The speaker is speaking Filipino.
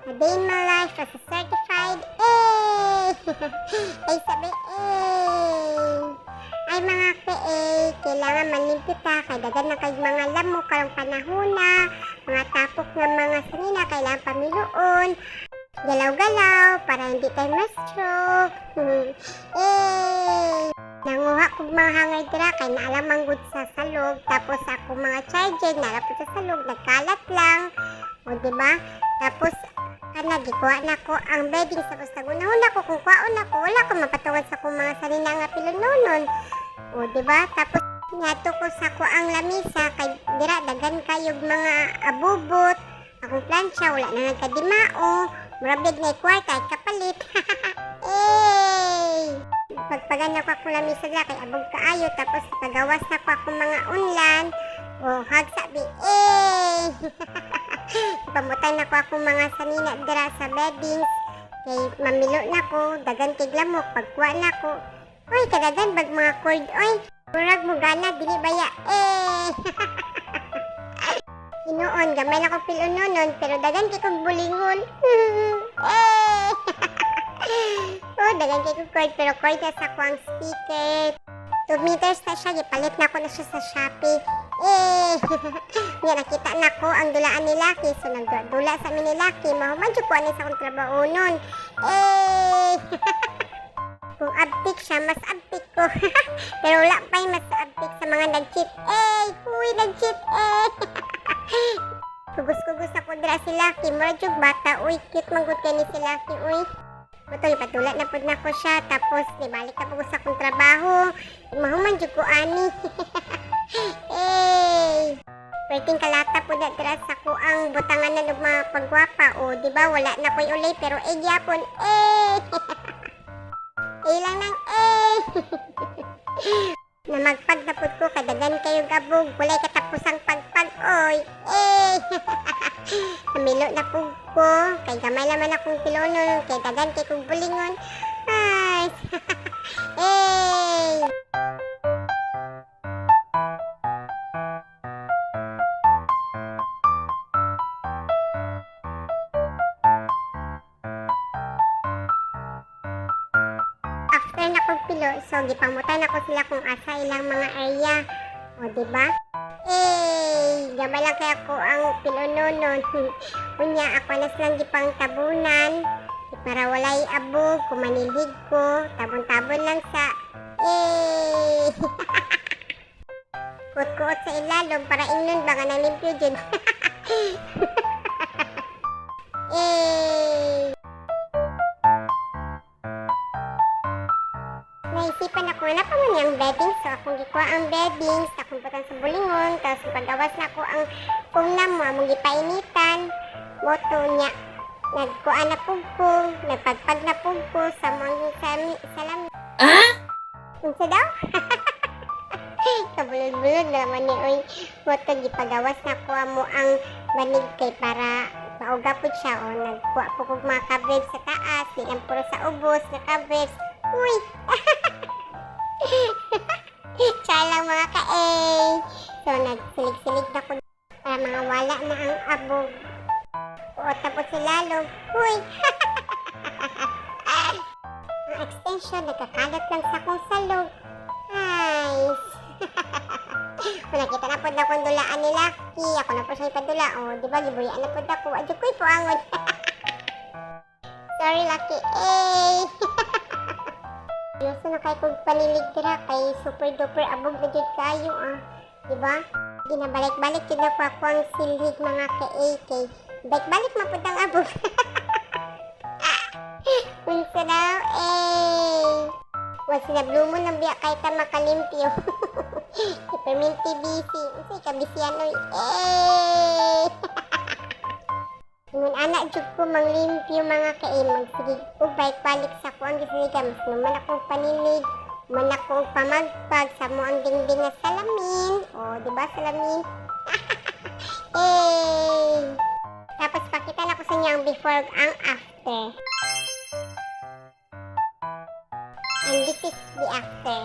A day in my life as a certified ay sabi ay mga kailangan malimpyo ta kay dagan na kay mga lamok karong panahona, mga tapok nga mga sanina kailangan pamiluon, galaw-galaw para hindi tayo ma-stroke. Nanguha ko mga hangay dira kay naalam ang good sa salog, tapos ako mga charger nalapot sa salog, nagkalat lang. O diba? Tapos gikuha na ko ang bedding sa gusto. Unahon ako kung kwaon ako, wala ko mapatungan sa kong mga sanina nga pilunonon. O diba? Tapos nato ko sa ko ang lamisa kay dira dagan kayog mga abubot. Akong plancha wala na nagkadimao. Murabig na kwarta ay kapalit. Pagpagan ako akong lamisa dira kay abog kaayo, tapos pagawas na ko akong mga unlan. O hagsabi pamutay na ko akong mga sanina dira sa beddings kay mamilo na ko dagan kay lamok pagkuha na ko. Oy kadagan bag mga cord oy murag mo gana dili baya Inoon gamay na ko pilunonon pero dagan kay kog bulingon oh dagan kay kog cord pero cord na sa kuang speaker 2 meters na siya, gipalit na ko na siya sa Shopee. Nga nakita na ko ang dulaan ni Lucky. So nagdula sa amin ni Lucky. Mahumadyo ko ano sa akong trabaho nun. Kung abtik siya, mas abtik ko. Pero wala pa yung mas abtik sa mga nag-cheat. Huy, nag-cheat. Kugus-kugus ako dira si Lucky. Murad yung bata. Uy, cute manggut kayo ni si Lucky. Uy. Ito, ipatulat na po na ko siya. Tapos, balik na po sa akong trabaho. Mahuman dyan ko, ani. Pwedeng kalata po na tira sa ko ang butangan na mga pagwapa. O, di ba wala na ko'y ulay. Pero, gyapon. Lang nang, na magpagdapot ko, kadagan kayo gabog. Walay katapusang pagpag, oy. Namilo na po ko. Kay gamay naman akong pilonon. Kay dagan kay kong bulingon. Ay. After na kong pilo, so gipamutan ako sila kung asa ilang mga area. O, diba? Gamay lang kaya ako ang pilunonon. Kunya, ako na silang gipang tabunan. Para walay abog, kumanilhig ko. Tabon-tabon lang sa Kuot-kuot sa ilalog para ingnon ba nga nalimpyo dyan. Naisipan ako na pa man yung bedding. So akong gikuha ang bedding, akong putang sa bulingon, tapos pagawas na ako ang kumnam mo, among gipainitan. Moto niya, nagkuha na pugko, nagpagpag na pugko sa mga salam. Unsa daw? Kabulod-bulod naman ni oy. Moto gipagawas na ko mo ang banig kay para pauga po siya. O nagkuha po kong mga coverage sa taas, di lang puro sa ubos na coverage. Uy! Char lang mga So nagsilig-silig na ko para mga wala na ang abog. O tapos si Lalog. Uy! Ang extension nagkakalat lang sa kong salog. Nice! Nakita na po na kong dulaan ni Lucky. Ako na po siya ipadula. O diba gibuyaan na po na ko. Adyo ko'y po angod. Sorry Lucky. Yoso na kay kong panilig dira kay super duper abog na dyan kayo diba? Ginabalik-balik dyan na po ako ang silhig mga ka-AK. Balik-balik mapudang abog. Unsa daw was na blumo ng biya kahit na makalimpyo. Iperminti busy. Unsa ikabisyan oy. Ngun anak jud ko manglimpyo mga kaimag. Sige ko balik-balik sa ko ang gisiligan. Mas naman akong panilig. Man akong pamagpag sa mo ang dingding na salamin. O, diba salamin? Tapos pakita na ko sa inyo ang before ang after. And this is the after.